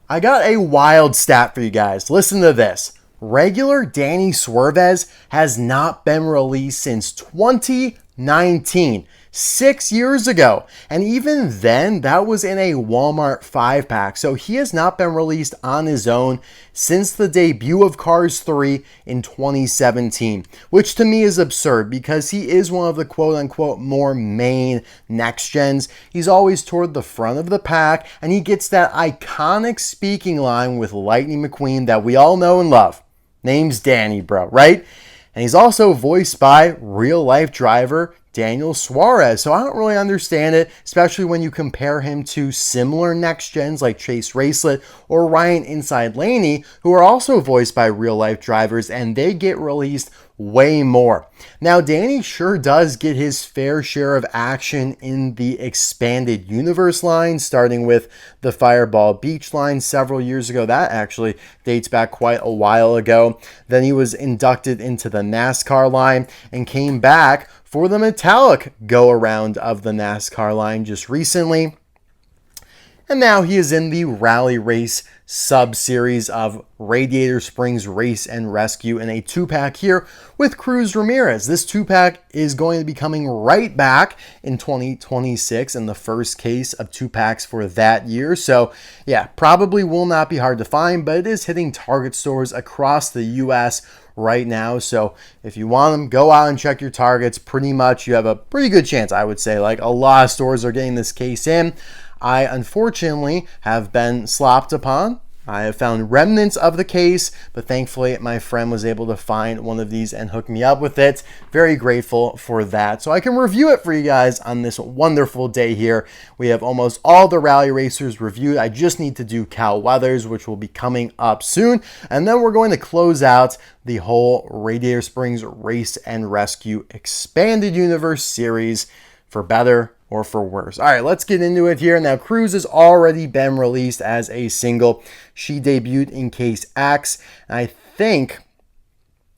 I got a wild stat for you guys. Listen to this. Regular Danny Suarez has not been released since 2019, 6 years ago. And even then, that was in a Walmart 5-pack. So he has not been released on his own since the debut of Cars 3 in 2017, which to me is absurd because he is one of the quote-unquote more main next gens. He's always toward the front of the pack, and he gets that iconic speaking line with Lightning McQueen that we all know and love. Name's Danny, bro, right? And he's also voiced by real-life driver Danny Suarez. So I don't really understand it, especially when you compare him to similar next gens like Chase Racelet or Ryan Inside Laney, who are also voiced by real-life drivers, and they get released way more. Now, Danny sure does get his fair share of action in the expanded universe line, starting with the Fireball Beach line several years ago. That actually dates back quite a while ago. Then he was inducted into the NASCAR line and came back for the metallic go-around of the NASCAR line just recently. And now he is in the Rally Race sub-series of Radiator Springs Race and Rescue in a 2-pack here with Cruz Ramirez. This 2-pack is going to be coming right back in 2026 in the first case of 2-packs for that year. So yeah, probably will not be hard to find, but it is hitting Target stores across the US right now. So if you want them, go out and check your Targets. Pretty much you have a pretty good chance, I would say. Like, a lot of stores are getting this case in. I unfortunately have been slopped upon. I have found remnants of the case, but thankfully my friend was able to find one of these and hook me up with it. Very grateful for that. So I can review it for you guys on this wonderful day here. We have almost all the rally racers reviewed. I just need to do Cal Weathers, which will be coming up soon. And then we're going to close out the whole Radiator Springs Race and Rescue Expanded Universe series, for better or for worse. All right, let's get into it here. Now, Cruz has already been released as a single. She debuted in Case X, and I think,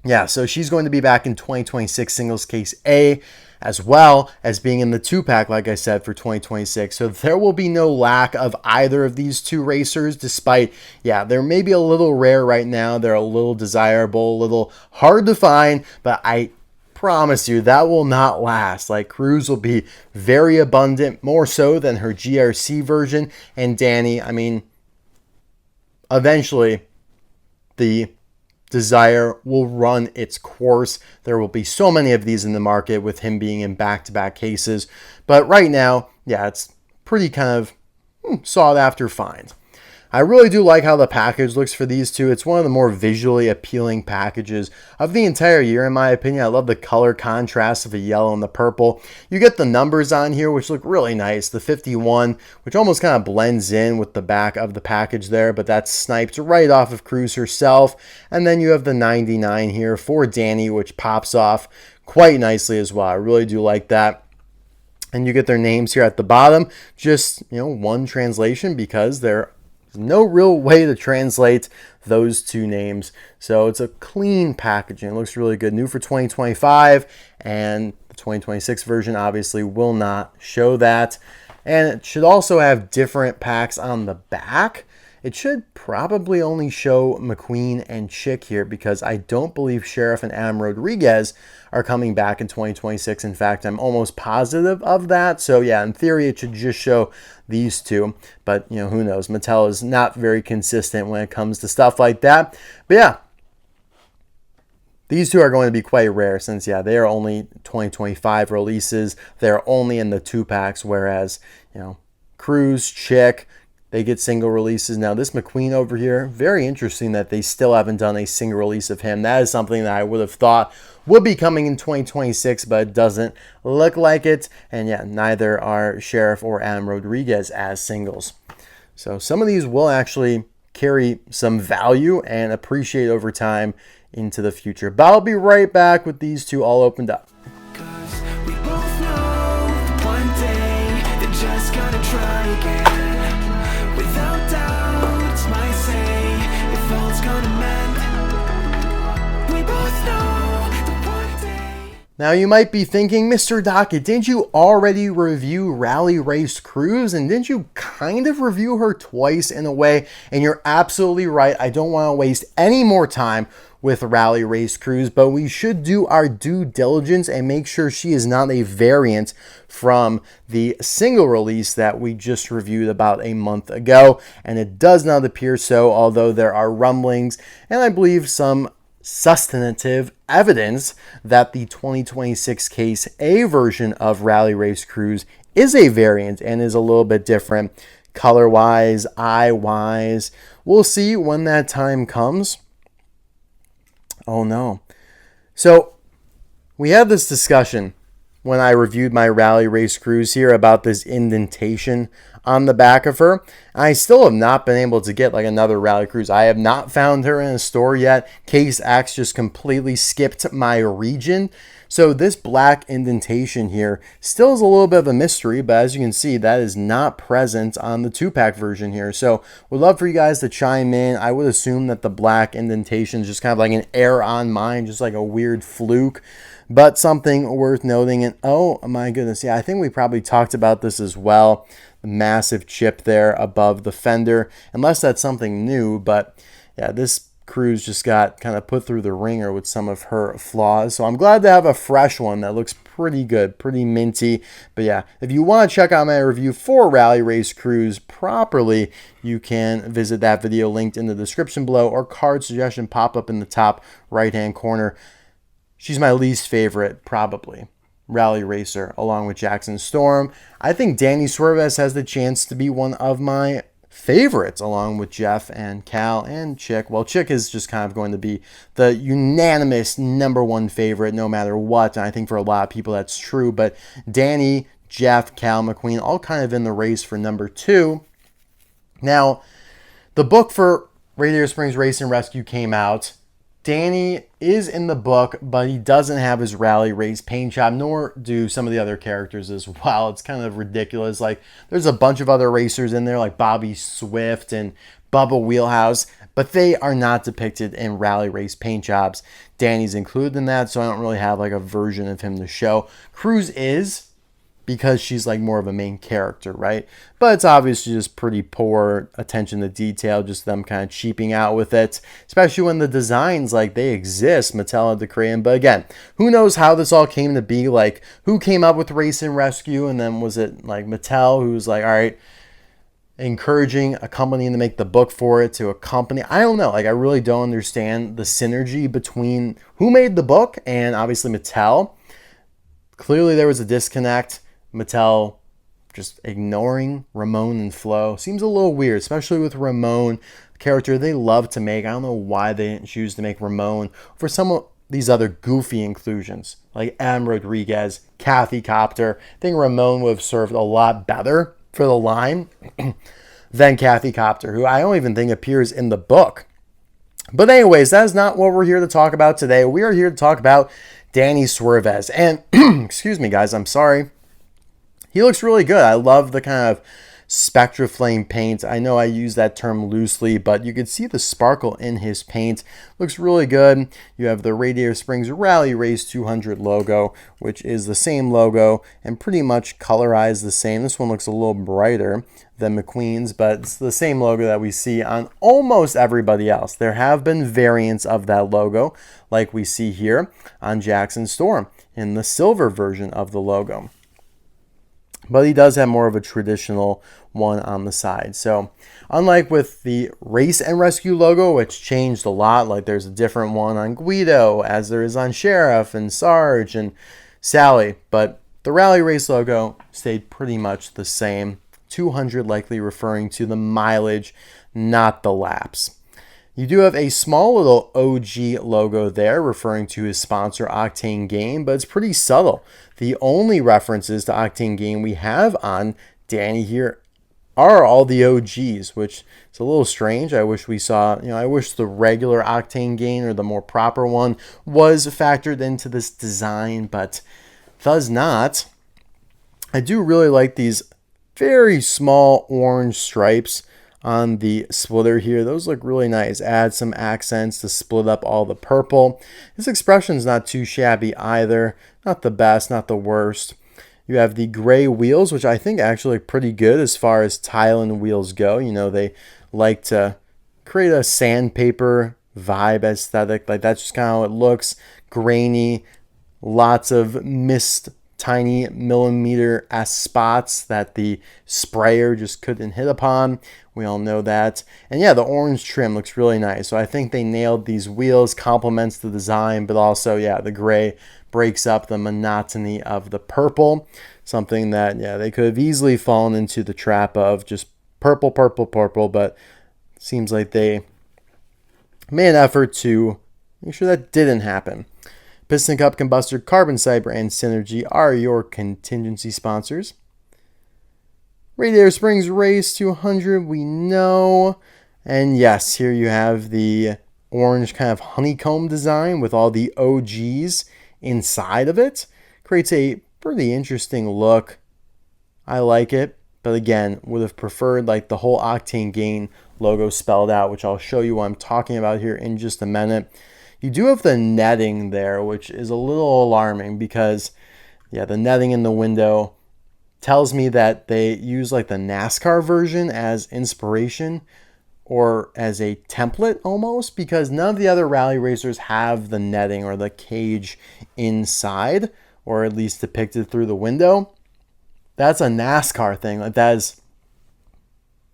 yeah, so she's going to be back in 2026 Singles Case A, as well as being in the 2-pack, like I said, for 2026. So there will be no lack of either of these two racers, despite, yeah, they're maybe a little rare right now. They're a little desirable, a little hard to find, but I promise you that will not last. Like, Cruz will be very abundant, more so than her GRC version. And Danny, I mean, eventually the desire will run its course. There will be so many of these in the market with him being in back-to-back cases. But right now, yeah, it's pretty kind of sought after find. I really do like how the package looks for these two. It's one of the more visually appealing packages of the entire year, in my opinion. I love the color contrast of the yellow and the purple. You get the numbers on here, which look really nice. The 51, which almost kind of blends in with the back of the package there, but that's sniped right off of Cruz herself. And then you have the 99 here for Danny, which pops off quite nicely as well. I really do like that. And you get their names here at the bottom. Just, one translation because they're no real way to translate those two names. So it's a clean packaging. It looks really good. New for 2025, and the 2026 version obviously will not show that. And it should also have different packs on the back. It should probably only show McQueen and Chick here because I don't believe Sheriff and Adam Roadriguez are coming back in 2026. In fact, I'm almost positive of that. So yeah, in theory, it should just show these two. But, who knows? Mattel is not very consistent when it comes to stuff like that. But yeah, these two are going to be quite rare since, yeah, they are only 2025 releases. They're only in the 2-packs, whereas, Cruz, Chick, they get single releases. Now, this McQueen over here, very interesting that they still haven't done a single release of him. That is something that I would have thought would be coming in 2026, but it doesn't look like it. And yeah, neither are Sheriff or Adam Roadriguez as singles. So some of these will actually carry some value and appreciate over time into the future. But I'll be right back with these two all opened up. Now you might be thinking, Mr. Docket, didn't you already review Rally Race Cruz? And didn't you kind of review her twice in a way? And you're absolutely right. I don't want to waste any more time with Rally Race Cruz, but we should do our due diligence and make sure she is not a variant from the single release that we just reviewed about a month ago. And it does not appear so, although there are rumblings and I believe some substantive evidence that the 2026 Case A version of Rally Race Cruz is a variant and is a little bit different color-wise, eye-wise. We'll see when that time comes. Oh no. So we had this discussion when I reviewed my Rally Race Cruz here about this indentation on the back of her. I still have not been able to get like another Rally Cruz. I have not found her in a store yet. Case X just completely skipped my region. So this black indentation here still is a little bit of a mystery, but as you can see, that is not present on the 2-pack version here. So would love for you guys to chime in. I would assume that the black indentation is just kind of like an error on mine, just like a weird fluke, but something worth noting. And oh my goodness, yeah, I think we probably talked about this as well. The massive chip there above the fender, unless that's something new, but yeah, this Cruz just got kind of put through the ringer with some of her flaws. So I'm glad to have a fresh one that looks pretty good, pretty minty. But yeah, if you want to check out my review for Rally Race Cruz properly, you can visit that video linked in the description below or card suggestion pop up in the top right-hand corner. She's my least favorite, probably, rally racer, along with Jackson Storm. I think Danny Suarez has the chance to be one of my favorites, along with Jeff and Cal and Chick. Well, Chick is just kind of going to be the unanimous #1 favorite no matter what. And I think for a lot of people that's true. But Danny, Jeff, Cal, McQueen, all kind of in the race for #2. Now, the book for Radiator Springs Race and Rescue came out. Danny is in the book, but he doesn't have his rally race paint job, nor do some of the other characters as well. It's kind of ridiculous. Like, there's a bunch of other racers in there, like Bobby Swift and Bubba Wheelhouse, but they are not depicted in rally race paint jobs. Danny's included in that, so I don't really have like a version of him to show. Cruz is, because she's like more of a main character, right? But it's obviously just pretty poor attention to detail, just them kind of cheaping out with it, especially when the designs, like, they exist. Mattel had to create them. But again, who knows how this all came to be? Like, who came up with Race and Rescue? And then was it like Mattel who was like, all right, encouraging a company to make the book for it to a company? I don't know. Like, I really don't understand the synergy between who made the book and obviously Mattel. Clearly there was a disconnect. Mattel just ignoring Ramon and Flo seems a little weird, especially with Ramon, a character they love to make. I don't know why they didn't choose to make Ramon for some of these other goofy inclusions like Adam Roadriguez, Kathy Copter. I think Ramon would have served a lot better for the line than Kathy Copter, who I don't even think appears in the book. But anyways, that is not what we're here to talk about today. We are here to talk about Danny Suarez. And excuse me, guys, I'm sorry. He looks really good. I love the kind of Spectra Flame paint. I know I use that term loosely, but you can see the sparkle in his paint. Looks really good. You have the Radiator Springs Rally Race 200 logo, which is the same logo and pretty much colorized the same. This one looks a little brighter than McQueen's, but it's the same logo that we see on almost everybody else. There have been variants of that logo, like we see here on Jackson Storm in the silver version of the logo. But he does have more of a traditional one on the side. So unlike with the Race and Rescue logo, which changed a lot, like there's a different one on Guido as there is on Sheriff and Sarge and Sally, but the Rally Race logo stayed pretty much the same. 200 likely referring to the mileage, not the laps. You do have a small little OG logo there referring to his sponsor Octane Game, but it's pretty subtle. The only references to Octane Game we have on Danny here are all the OGs, which is a little strange. I wish we saw, I wish the regular Octane Game or the more proper one was factored into this design, but does not. I do really like these very small orange stripes on the splitter here. Those look really nice. Add some accents to split up all the purple. This expression's not too shabby either. Not the best, not the worst. You have the gray wheels, which I think actually look pretty good as far as Thailand wheels go. You know, they like to create a sandpaper vibe aesthetic. Like that's just kind of how it looks. Grainy, lots of missed tiny millimeter-esque spots that the sprayer just couldn't hit upon. We all know that. And yeah, the orange trim looks really nice. So I think they nailed these wheels, complements the design, but also, yeah, the gray breaks up the monotony of the purple. Something that, yeah, they could have easily fallen into the trap of just purple, purple, purple, but it seems like they made an effort to make sure that didn't happen. Piston Cup, Combustor, Carbon Cyber, and Synergy are your contingency sponsors. Radiator Springs Race 200, we know. And yes, here you have the orange kind of honeycomb design with all the OGs inside of it. Creates a pretty interesting look. I like it. But again, would have preferred like the whole Octane Gain logo spelled out, which I'll show you what I'm talking about here in just a minute. You do have the netting there, which is a little alarming because, yeah, the netting in the window tells me that they use like the NASCAR version as inspiration or as a template almost, because none of the other rally racers have the netting or the cage inside, or at least depicted through the window. That's a NASCAR thing. Like that is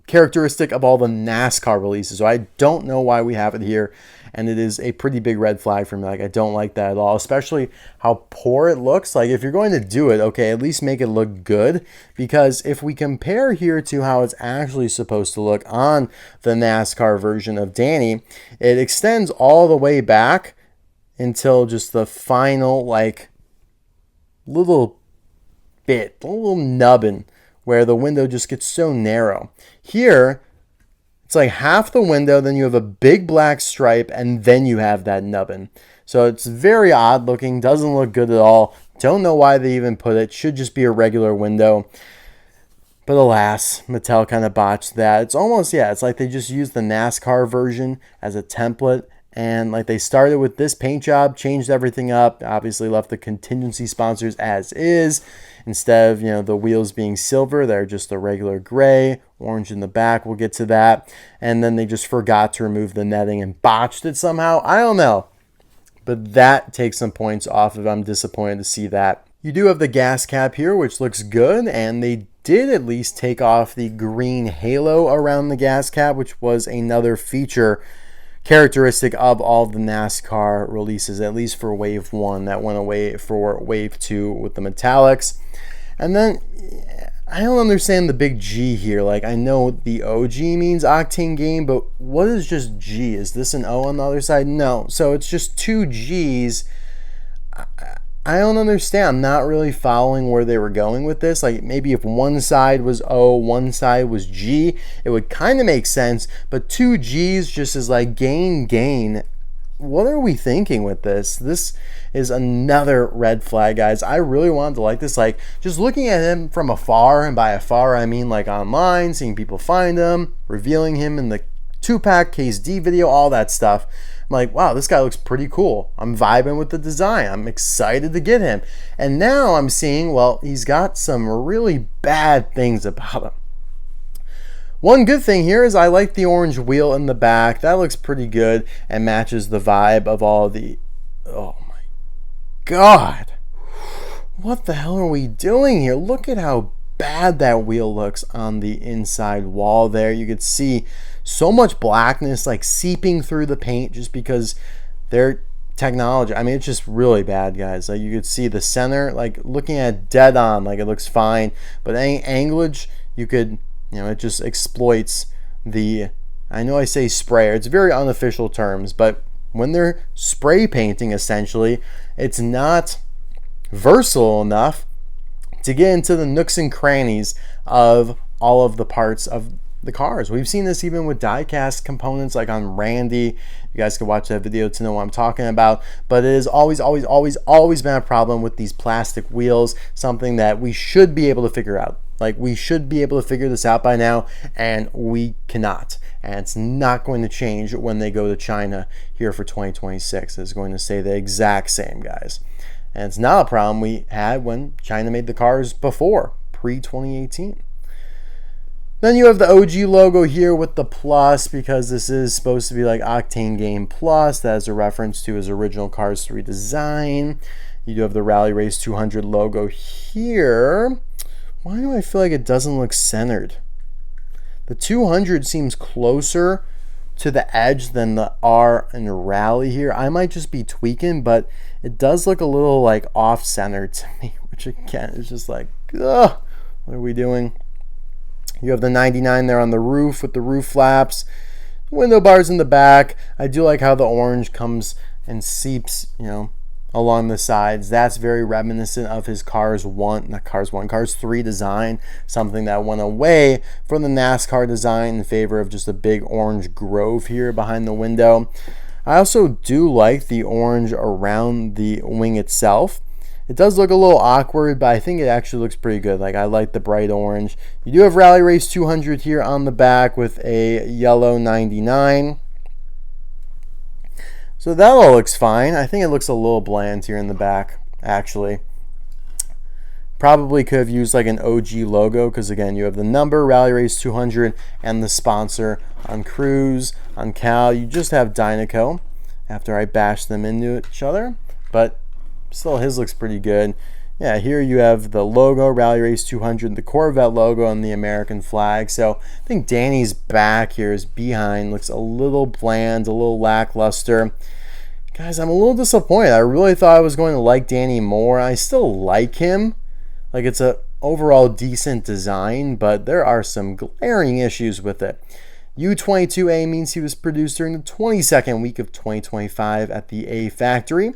characteristic of all the NASCAR releases. So I don't know why we have it here. And it is a pretty big red flag for me. Like, I don't like that at all, especially how poor it looks. Like, if you're going to do it, okay, at least make it look good. Because if we compare here to how it's actually supposed to look on the NASCAR version of Danny, it extends all the way back until just the final, like, little bit, a little nubbin, where the window just gets so narrow. Here, it's like half the window, then you have a big black stripe, and then you have that nubbin. So it's very odd looking, doesn't look good at all. Don't know why they even put it. Should just be a regular window. But alas, Mattel kind of botched that. It's almost, yeah, it's like they just used the NASCAR version as a template. And like they started with this paint job, changed everything up, obviously left the contingency sponsors as is. Instead of, you know, the wheels being silver, they're just a regular gray, orange in the back. We'll get to that. And then they just forgot to remove the netting and botched it somehow. I don't know. But that takes some points off of it. I'm disappointed to see that. You do have the gas cap here, which looks good. And they did at least take off the green halo around the gas cap, which was another feature characteristic of all the NASCAR releases, at least for Wave 1. That went away for Wave 2 with the metallics. And then, I don't understand the big G here. Like, I know the OG means Octane Game, but what is just G? Is this an O on the other side? No. So it's just two G's. I don't understand. I'm not really following where they were going with this. Like, maybe if one side was O, one side was G, it would kind of make sense. But two G's just is like gain. What are we thinking with this? This is another red flag, guys. I really wanted to like this. Like, just looking at him from afar, and by afar I mean like online, seeing people find him, revealing him in the 2-pack Case D video, all that stuff. I'm like, wow, this guy looks pretty cool. I'm vibing with the design. I'm excited to get him. And now I'm seeing, well, he's got some really bad things about him. One good thing here is I like the orange wheel in the back. That looks pretty good and matches the vibe of all the... Oh my God. What the hell are we doing here? Look at how bad that wheel looks on the inside wall there. You could see so much blackness like seeping through the paint just because their technology, I mean, it's just really bad, guys. Like, you could see the center, like looking at dead on, like it looks fine, but any anglage, you could, you know, it just exploits the, I know I say sprayer, it's very unofficial terms, but when they're spray painting, essentially, it's not versatile enough to get into the nooks and crannies of all of the parts of the cars. We've seen this even with die-cast components like on Randy. You guys can watch that video to know what I'm talking about. But it has always been a problem with these plastic wheels, something that we should be able to figure out. Like, we should be able to figure this out by now, and we cannot. And it's not going to change when they go to China here for 2026. It's going to stay the exact same, guys. And it's not a problem we had when China made the cars before, pre-2018. Then you have the OG logo here with the plus, because this is supposed to be like Octane Game Plus. That is a reference to his original Cars 3 design. You do have the Rally Race 200 logo here. Why do I feel like it doesn't look centered? The 200 seems closer to the edge than the R and Rally here. I might just be tweaking, but it does look a little like off-centered to me, which again is just like, ugh, what are we doing? You have the 99 there on the roof with the roof flaps, window bars in the back. I do like how the orange comes and seeps, along the sides. That's very reminiscent of his Cars 3 design, something that went away from the NASCAR design in favor of just a big orange grove here behind the window. I also do like the orange around the wing itself. It does look a little awkward, but I think it actually looks pretty good. Like, I like the bright orange. You do have Rally Race 200 here on the back with a yellow 99. So that all looks fine. I think it looks a little bland here in the back, actually. Probably could have used like an OG logo, because again, you have the number, Rally Race 200, and the sponsor on Cruz, on Cal. You just have Dinoco after I bash them into each other, but still his looks pretty good. Yeah, here you have the logo, Rally Race 200, the Corvette logo, and the American flag. So I think Danny's back here, his behind looks a little bland, a little lackluster. Guys, I'm a little disappointed. I really thought I was going to like Danny more. I still like him. Like, it's a overall decent design, but there are some glaring issues with it. U22A means he was produced during the 22nd week of 2025 at the A factory.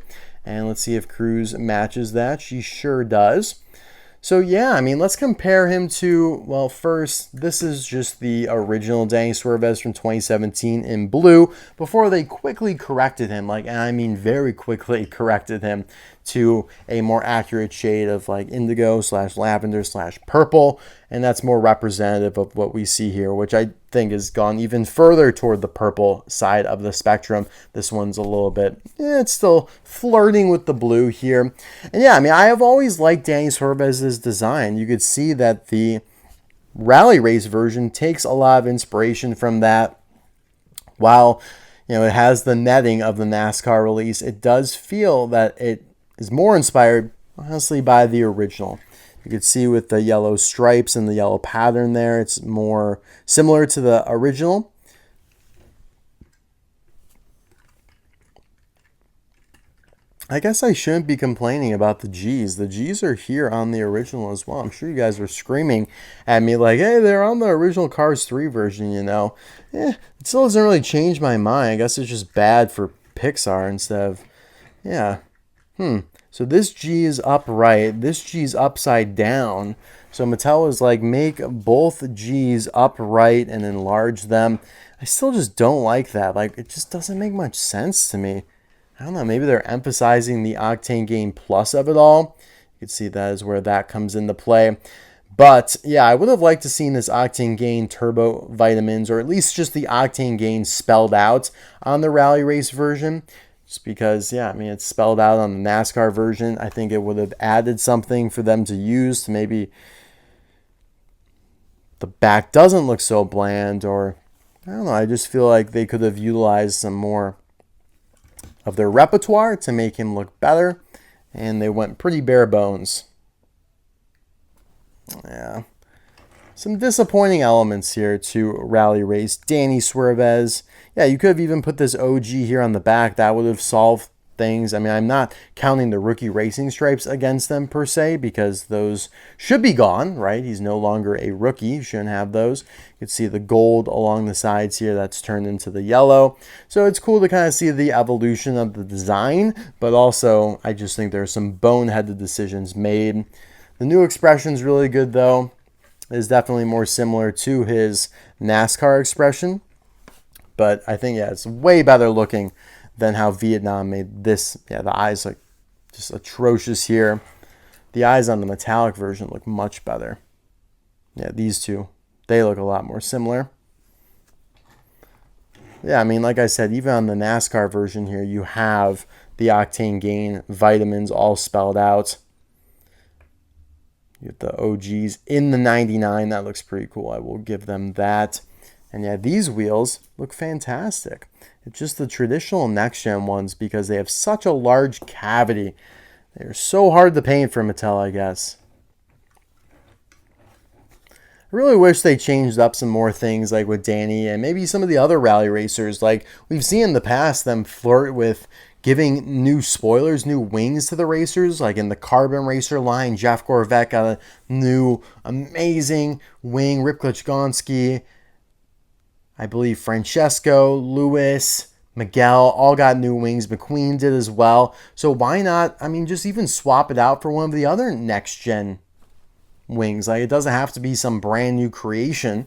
And let's see if Cruz matches that. She sure does. So yeah, I mean, let's compare him to, well, first, this is just the original Danny Suarez from 2017 in blue, before they quickly corrected him, and I mean very quickly corrected him to a more accurate shade of like indigo / lavender / purple, and that's more representative of what we see here, which I think has gone even further toward the purple side of the spectrum. This one's a little bit, it's still flirting with the blue here. And yeah, I mean, I have always liked Danny Suarez's design. You could see that the Rally Race version takes a lot of inspiration from that. While, it has the netting of the NASCAR release, it does feel that it is more inspired, honestly, by the original. You can see with the yellow stripes and the yellow pattern there, it's more similar to the original. I guess I shouldn't be complaining about the G's. The G's are here on the original as well. I'm sure you guys were screaming at me like, hey, they're on the original Cars 3 version, It still doesn't really change my mind. I guess it's just bad for Pixar instead of, yeah. So this G is upright. This G is upside down. So Mattel was like, make both G's upright and enlarge them. I still just don't like that. Like, it just doesn't make much sense to me. I don't know. Maybe they're emphasizing the Octane Game Plus of it all. You can see that is where that comes into play. But yeah, I would have liked to seen this Octane Gain Turbo Vitamins, or at least just the Octane Gain spelled out on the Rally Race version. Just because, yeah, I mean, it's spelled out on the NASCAR version. I think it would have added something for them to use to maybe the back doesn't look so bland, or I don't know. I just feel like they could have utilized some more of their repertoire to make him look better, and they went pretty bare bones. Yeah. Some disappointing elements here to Rally Race. Danny Suarez. Yeah, you could have even put this OG here on the back. That would have solved things. I mean, I'm not counting the rookie racing stripes against them per se, because those should be gone, right? He's no longer a rookie. You shouldn't have those. You can see the gold along the sides here that's turned into the yellow. So it's cool to kind of see the evolution of the design, but also I just think there are some boneheaded decisions made. The new expression is really good, though. Is definitely more similar to his NASCAR expression. But I think, yeah, it's way better looking than how Vietnam made this. Yeah, the eyes look just atrocious here. The eyes on the metallic version look much better. Yeah, these two, they look a lot more similar. Yeah, I mean, like I said, even on the NASCAR version here, you have the Octane Gain vitamins all spelled out. You have the OGs in the 99. That looks pretty cool. I will give them that. And yeah, these wheels look fantastic. It's just the traditional next-gen ones because they have such a large cavity. They're so hard to paint for Mattel, I guess. I really wish they changed up some more things like with Danny and maybe some of the other rally racers. Like we've seen in the past them flirt with giving new spoilers, new wings to the racers. Like in the Carbon Racer line, Jeff Gorvette got a new amazing wing. Rip Klichgonski, I believe Francesco, Lewis, Miguel all got new wings. McQueen did as well. So why not, I mean, just even swap it out for one of the other next-gen wings. Like it doesn't have to be some brand new creation.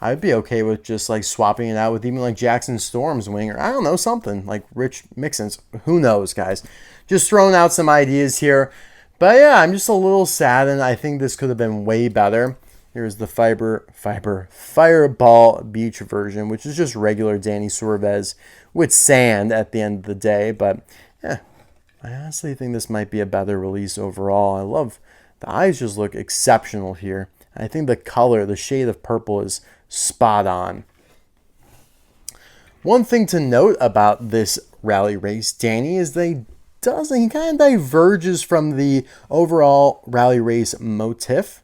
I'd be okay with just like swapping it out with even like Jackson Storm's wing, or I don't know, something like Rich Mixon's. Who knows, guys? Just throwing out some ideas here. But yeah, I'm just a little saddened. I think this could have been way better. Here's the Fireball Beach version, which is just regular Danny Suarez with sand at the end of the day. But yeah, I honestly think this might be a better release overall. I love the eyes, just look exceptional here. I think the color, the shade of purple is spot on. One thing to note about this rally race, Danny, is he kind of diverges from the overall rally race motif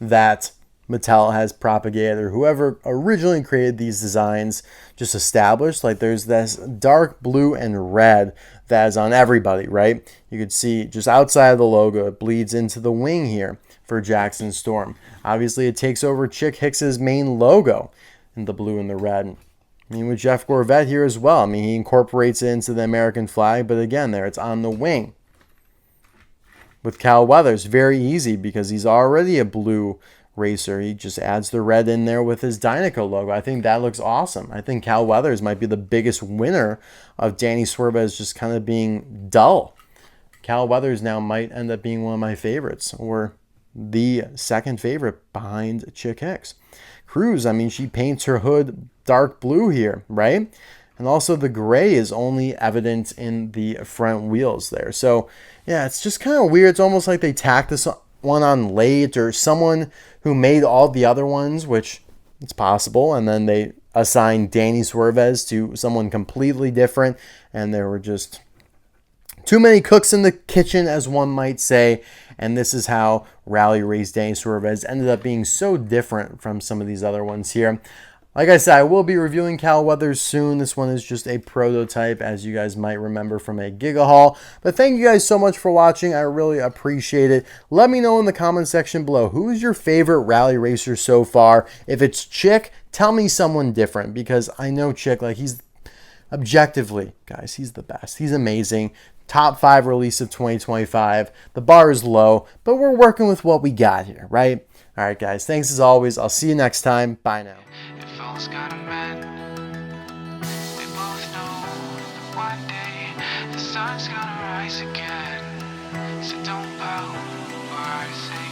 that Mattel has propagated, or whoever originally created these designs just established. Like there's this dark blue and red that is on everybody, right? You could see just outside of the logo, it bleeds into the wing here for Jackson Storm. Obviously, it takes over Chick Hicks's main logo in the blue and the red. I mean, with Jeff Gorvette here as well. I mean, he incorporates it into the American flag, but again, there it's on the wing. With Cal Weathers, very easy because he's already a blue racer. He just adds the red in there with his Dinoco logo. I think that looks awesome. I think Cal Weathers might be the biggest winner of Danny Suarez just kind of being dull. Cal Weathers now might end up being one of my favorites, or the second favorite behind Chick Hicks. Cruz, I mean, she paints her hood dark blue here, right? And also the gray is only evident in the front wheels there. So yeah, it's just kind of weird. It's almost like they tacked this one on late, or someone who made all the other ones, which it's possible, and then they assigned Danny Suarez to someone completely different, and there were just too many cooks in the kitchen, as one might say, and this is how Rally Race Danny Suarez ended up being so different from some of these other ones here. Like I said, I will be reviewing Cal Weathers soon. This one is just a prototype, as you guys might remember from a Giga Haul. But thank you guys so much for watching. I really appreciate it. Let me know in the comment section below, who is your favorite rally racer so far? If it's Chick, tell me someone different, because I know Chick, like, he's objectively, guys, he's the best. He's amazing. Top 5 release of 2025. The bar is low, but we're working with what we got here, right? All right, guys, thanks as always. I'll see you next time. Bye now. If all's got a man, they both know one day the sun's gonna rise again. So don't bow, or I say